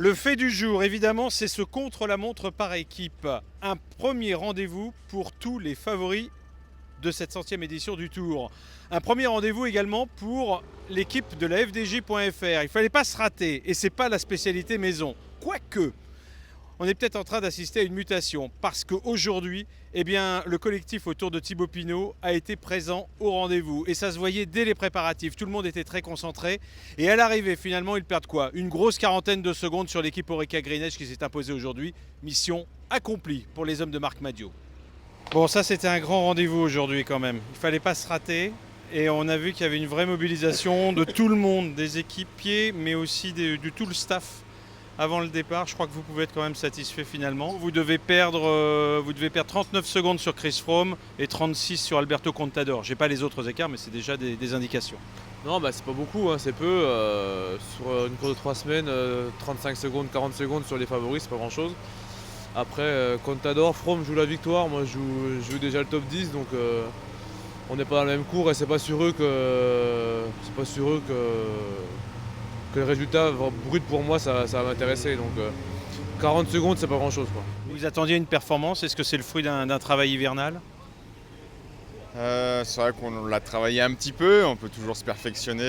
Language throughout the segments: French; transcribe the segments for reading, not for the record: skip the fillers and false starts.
Le fait du jour, évidemment, c'est ce contre-la-montre par équipe. Un premier rendez-vous pour tous les favoris de cette centième édition du Tour. Un premier rendez-vous également pour l'équipe de la FDJ.fr. Il ne fallait pas se rater et c'est pas la spécialité maison. Quoique, on est peut-être en train d'assister à une mutation parce qu'aujourd'hui, le collectif autour de Thibaut Pinot a été présent au rendez-vous et ça se voyait dès les préparatifs. Tout le monde était très concentré et à l'arrivée, finalement, ils perdent quoi? Une grosse quarantaine de secondes sur l'équipe Orica Green Edge qui s'est imposée aujourd'hui. Mission accomplie pour les hommes de Marc Madiot. Bon, ça c'était un grand rendez-vous aujourd'hui quand même. Il ne fallait pas se rater. Et on a vu qu'il y avait une vraie mobilisation de tout le monde, des équipiers, mais aussi de tout le staff avant le départ. Je crois que vous pouvez être quand même satisfait finalement. Vous devez perdre 39 secondes sur Chris Froome et 36 sur Alberto Contador. J'ai pas les autres écarts, mais c'est déjà des indications. Non, c'est pas beaucoup, hein, c'est peu. Sur une course de 3 semaines, 35 secondes, 40 secondes sur les favoris, c'est pas grand chose. Après, Contador, Froome joue la victoire, moi je joue déjà le top 10, donc on n'est pas dans le même cours et c'est pas sur eux que le résultat brut pour moi ça va m'intéresser. Donc 40 secondes, c'est pas grand chose, quoi. Vous attendiez une performance, est-ce que c'est le fruit d'un travail hivernal? C'est vrai qu'on l'a travaillé un petit peu, on peut toujours se perfectionner.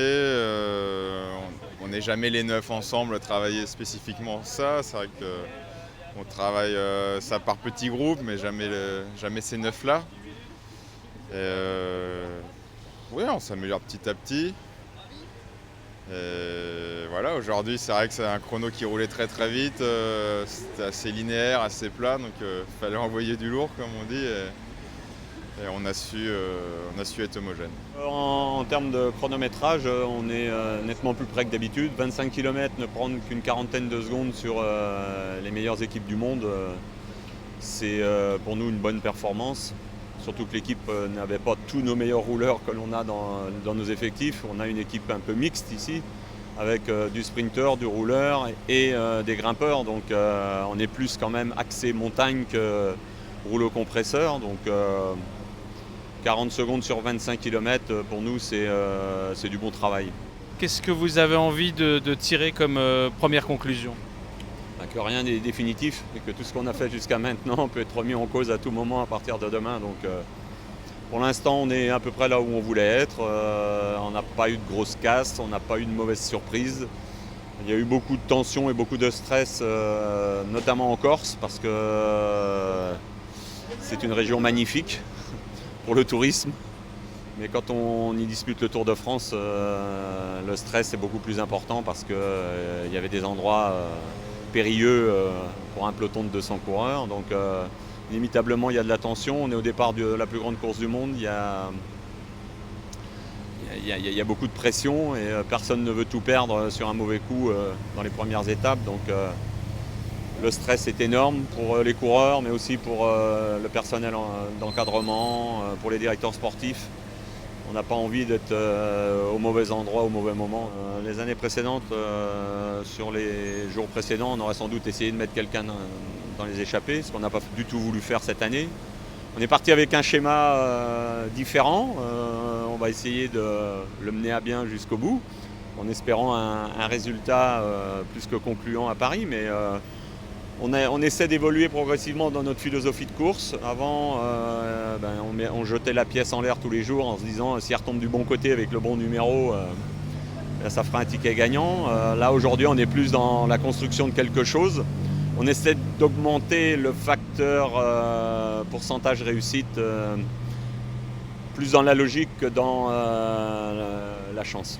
On n'est jamais les 9 ensemble à travailler spécifiquement ça. C'est vrai qu'on travaille ça par petits groupes, mais jamais ces 9-là. Oui, on s'améliore petit à petit. Et voilà, aujourd'hui c'est vrai que c'est un chrono qui roulait très très vite, c'était assez linéaire, assez plat, donc il fallait envoyer du lourd comme on dit. Et on a su être homogène. En termes de chronométrage, on est nettement plus près que d'habitude. 25 km, ne prendre qu'une quarantaine de secondes sur les meilleures équipes du monde, c'est pour nous une bonne performance. Surtout que l'équipe n'avait pas tous nos meilleurs rouleurs que l'on a dans nos effectifs. On a une équipe un peu mixte ici, avec du sprinter, du rouleur et des grimpeurs. Donc on est plus quand même axé montagne que rouleau compresseur. Donc 40 secondes sur 25 km, pour nous, c'est du bon travail. Qu'est-ce que vous avez envie de tirer comme première conclusion? Que rien n'est définitif et que tout ce qu'on a fait jusqu'à maintenant peut être remis en cause à tout moment à partir de demain. Donc pour l'instant, on est à peu près là où on voulait être. On n'a pas eu de grosses casses, on n'a pas eu de mauvaises surprises. Il y a eu beaucoup de tensions et beaucoup de stress, notamment en Corse, parce que c'est une région magnifique pour le tourisme. Mais quand on y dispute le Tour de France, le stress est beaucoup plus important parce qu'il y avait des endroits périlleux pour un peloton de 200 coureurs. Donc inévitablement, il y a de la tension. On est au départ de la plus grande course du monde. Il y a beaucoup de pression et personne ne veut tout perdre sur un mauvais coup dans les premières étapes. Donc le stress est énorme pour les coureurs, mais aussi pour le personnel d'encadrement, pour les directeurs sportifs. On n'a pas envie d'être au mauvais endroit, au mauvais moment. Les années précédentes, sur les jours précédents, on aurait sans doute essayé de mettre quelqu'un dans les échappées, ce qu'on n'a pas du tout voulu faire cette année. On est parti avec un schéma différent. On va essayer de le mener à bien jusqu'au bout, en espérant un résultat plus que concluant à Paris. Mais on essaie d'évoluer progressivement dans notre philosophie de course. Avant, on jetait la pièce en l'air tous les jours en se disant si elle retombe du bon côté avec le bon numéro, ça fera un ticket gagnant. Là aujourd'hui, on est plus dans la construction de quelque chose. On essaie d'augmenter le facteur pourcentage réussite plus dans la logique que dans la chance.